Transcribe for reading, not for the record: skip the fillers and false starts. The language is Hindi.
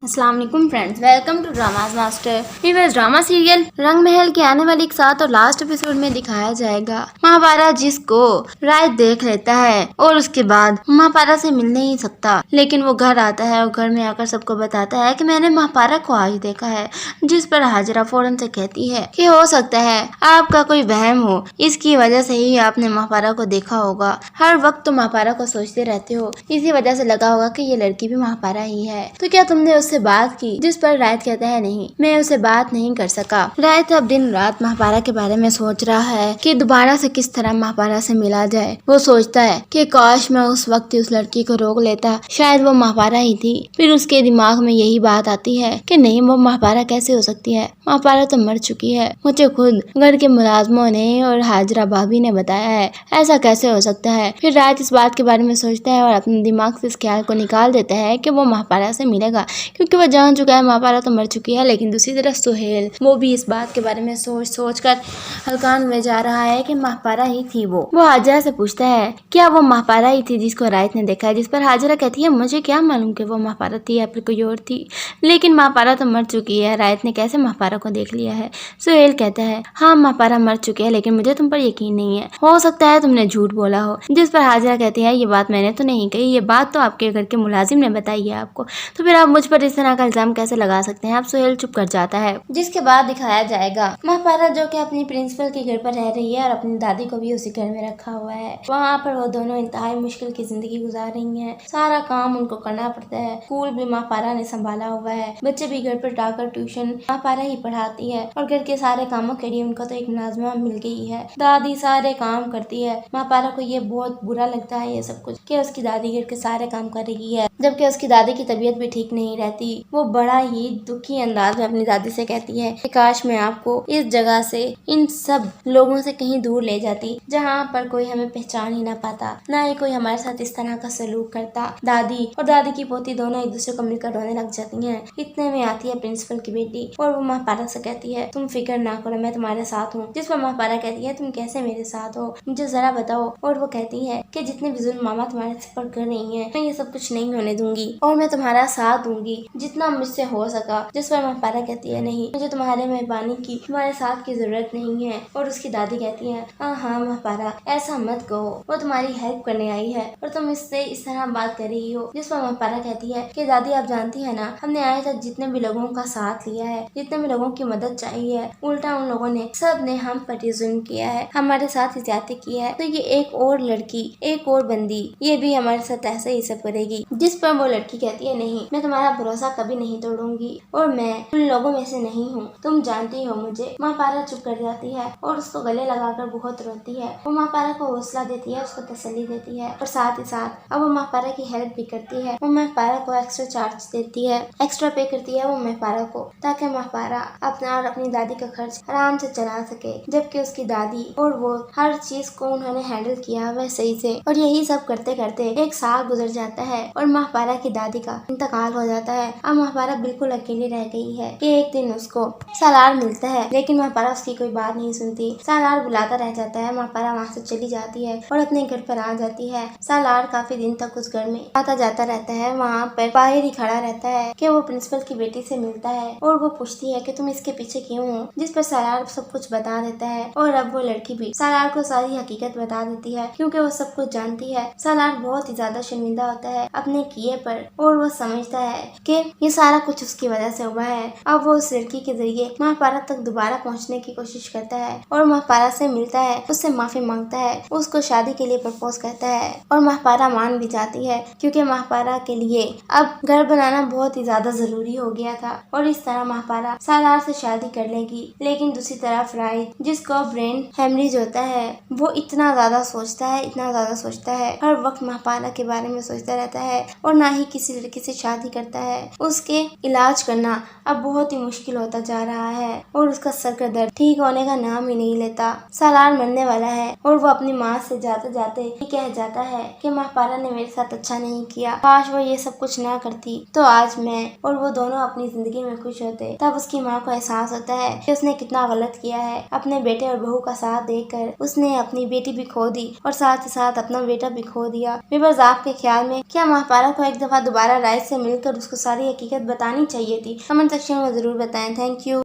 अस्सलाम वालेकुम friends, welcome to dramas master. Viewers, drama serial Rang Mahal के आने वाले एक 7 और लास्ट एपिसोड में दिखाया जाएगा महापारा जिसको राज देख लेता है और उसके बाद महापारा से मिल नहीं सकता, लेकिन वो घर आता है और घर में आकर सबको बताता है कि मैंने महापारा को आज देखा है। जिस पर हाजिरा फौरन से कहती है कि हो सकता है आपका कोई वहम हो, इसकी वजह से ही आपने महापारा को देखा होगा। हर वक्त तो महापारा को सोचते रहते हो, इसी वजह से लगा होगा कि ये लड़की भी महापारा ही है। तो क्या तुमने उससे बात की? जिस पर रायत कहता है नहीं, मैं उसे बात नहीं कर सका। रायत अब दिन रात महापारा के बारे में सोच रहा है कि दोबारा से किस तरह महापारा से मिला जाए। वो सोचता है कि काश मैं उस वक्त उस लड़की को रोक लेता, शायद वो महापारा ही थी। फिर उसके दिमाग में यही बात आती है कि नहीं, वो महापारा कैसे हो सकती है, महापारा तो मर चुकी है। मुझे खुद घर के मुलाजमों ने और हाजरा भाभी ने बताया है, ऐसा कैसे हो सकता है। फिर रायत इस बात के बारे में सोचता है और अपने दिमाग से इस ख्याल को निकाल देता है कि वो महापारा से मिलेगा, क्योंकि वो जान चुका है महापारा तो मर चुकी है। लेकिन दूसरी तरफ सुहेल, वो भी इस बात के बारे में सोच कर हल्कान में जा रहा है कि महापारा ही थी। वो हाजरा से पूछता है क्या वो महापारा ही थी जिसको रायत ने देखा है। जिस पर हाजरा कहती है मुझे क्या मालूम कि वो महापारा थी या फिर कोई और थी, लेकिन महापारा तो मर चुकी है, रायत ने कैसे महापारा को देख लिया है। सुहेल कहता है हाँ, महापारा मर चुकी है, लेकिन मुझे तुम पर यकीन नहीं है, हो सकता है तुमने झूठ बोला हो। जिस पर हाजरा कहती है ये बात मैंने तो नहीं कही, ये बात तो आपके घर के मुलाजिम ने बताई है आपको, तो फिर आप मुझ पर इस तरह का इल्जाम कैसे लगा सकते हैं। अब सुहेल चुप कर जाता है। जिसके बाद दिखाया जाएगा महापारा जो कि अपनी प्रिंसिपल के घर पर रह रही है और अपनी दादी को भी उसी घर में रखा हुआ है। वहाँ पर वो दोनों इंतहाई मुश्किल की जिंदगी गुजार रही हैं। सारा काम उनको करना पड़ता है। स्कूल भी महापारा ने संभाला हुआ है, बच्चे भी घर पर जाकर ट्यूशन महापारा ही पढ़ाती है और घर के सारे कामों के लिए उनको तो एक मुलाजमा मिल गई है। दादी सारे काम करती है। महापारा को ये बहुत बुरा लगता है ये सब कुछ, कि उसकी दादी घर के सारे काम कर रही है, जबकि उसकी दादी की तबीयत भी ठीक नहीं रहती। वो बड़ा ही दुखी अंदाज में अपनी दादी से कहती है कि काश मैं आपको इस जगह से, इन सब लोगों से कहीं दूर ले जाती, जहाँ पर कोई हमें पहचान ही ना पाता, ना ही कोई हमारे साथ इस तरह का सलूक करता। दादी और दादी की पोती दोनों एक दूसरे को मिलकर रोने लग जाती हैं। इतने में आती है प्रिंसिपल की बेटी और वो महापारा से कहती है तुम फिक्र ना करो, मैं तुम्हारे साथ हूँ। जिस पर महापारा कहती है तुम कैसे मेरे साथ हो, मुझे जरा बताओ। और वो कहती है कि जितने भी जुल्म मामा तुम्हारे पर कर रही हैं, मैं ये सब कुछ नहीं होने दूंगी और मैं तुम्हारा साथ दूंगी जितना मुझसे हो सका। जिस पर महापारा कहती है नहीं, मुझे तुम्हारे मेहरबानी की, तुम्हारे साथ की जरूरत नहीं है। और उसकी दादी कहती है हाँ महापारा, ऐसा मत कहो, वो तुम्हारी हेल्प करने आई है और तुम इससे इस तरह बात कर रही हो। जिस पर महापारा कहती है कि दादी आप जानती है ना, हमने आज तक जितने भी लोगों का साथ लिया है, जितने भी लोगों की मदद चाहिए है, उल्टा उन लोगों ने सब ने हम पर जुल्म किया है, हमारे साथ ज्यादती की है। तो ये एक और लड़की, एक और बंदी, ये भी हमारे साथ ऐसे ही सब करेगी। जिस पर वो लड़की कहती है नहीं, मैं तुम्हारा भरोसा कभी नहीं तोड़ूंगी और मैं उन लोगों में से नहीं हूँ, तुम जानती हो मुझे। महापारा चुप कर जाती है और उसको गले लगाकर बहुत रोती है। वो महापारा को हौसला देती है, उसको तसल्ली देती है और साथ ही साथ अब वो महापारा की हेल्प भी करती है। वो महापारा को एक्स्ट्रा चार्ज देती है, एक्स्ट्रा पे करती है वो महापारा को, ताकि महापारा अपना और अपनी दादी का खर्च आराम से चला सके। जबकि उसकी दादी और वो हर चीज को उन्होंने हैंडल किया हुआ सही से। और यही सब करते करते एक साल गुजर जाता है और महापारा की दादी का इंतकाल हो जाता है। अब महापारा बिल्कुल अकेली रह गई है कि एक दिन उसको सालार मिलता है, लेकिन महापारा उसकी कोई बात नहीं सुनती। सालार बुलाता रह जाता है, महापारा वहाँ से चली जाती है और अपने घर पर आ जाती है। सालार काफी दिन तक उस घर में आता जाता रहता है, वहाँ पर बाहर ही खड़ा रहता है कि वो प्रिंसिपल की बेटी से मिलता है और वो पूछती है कि तुम इसके पीछे क्यों हो। जिस पर सालार सब कुछ बता देता है और अब वो लड़की भी सालार को सारी हकीकत बता देती है, क्योंकि वो सब कुछ जानती है। सालार बहुत ही ज्यादा शर्मिंदा होता है अपने किए पर और वो समझता है कि ये सारा कुछ उसकी वजह से हुआ है। अब वो उस लड़की के जरिए महापारा तक दोबारा पहुंचने की कोशिश करता है और महापारा से मिलता है, उससे माफी मांगता है, उसको शादी के लिए प्रपोज करता है और महापारा मान भी जाती है, क्योंकि महापारा के लिए अब घर बनाना बहुत ही ज्यादा जरूरी हो गया था और इस तरह महापारा सालार से शादी कर लेगी। लेकिन दूसरी तरफ रायत, जिसको ब्रेन हेमरेज होता है, वो इतना ज्यादा सोचता है, इतना ज्यादा सोचता है, हर वक्त महापारा के बारे में सोचता रहता है और ना ही किसी लड़की से शादी करता है। उसके इलाज करना अब बहुत ही मुश्किल होता जा रहा है और उसका सर का दर्द ठीक होने का नाम ही नहीं लेता। सालार मरने वाला है और वो अपनी माँ से जाते जाते ये कह जाता है कि महापारा ने मेरे साथ अच्छा नहीं किया, काश वो ये सब कुछ ना करती तो आज मैं और वो दोनों अपनी जिंदगी में खुश होते। तब उसकी माँ को एहसास होता है कि उसने कितना गलत किया है। अपने बेटे और बहू का साथ देकर उसने अपनी बेटी भी खो दी और साथ ही साथ अपना बेटा भी खो दिया। व्यूअर्स, आपके ख्याल में क्या महापारा को एक दफा दोबारा रायत से मिलकर उसको सारी हकीकत हकीकत बतानी चाहिए थी। कमेंट सेक्शन में जरूर बताएं। Thank you.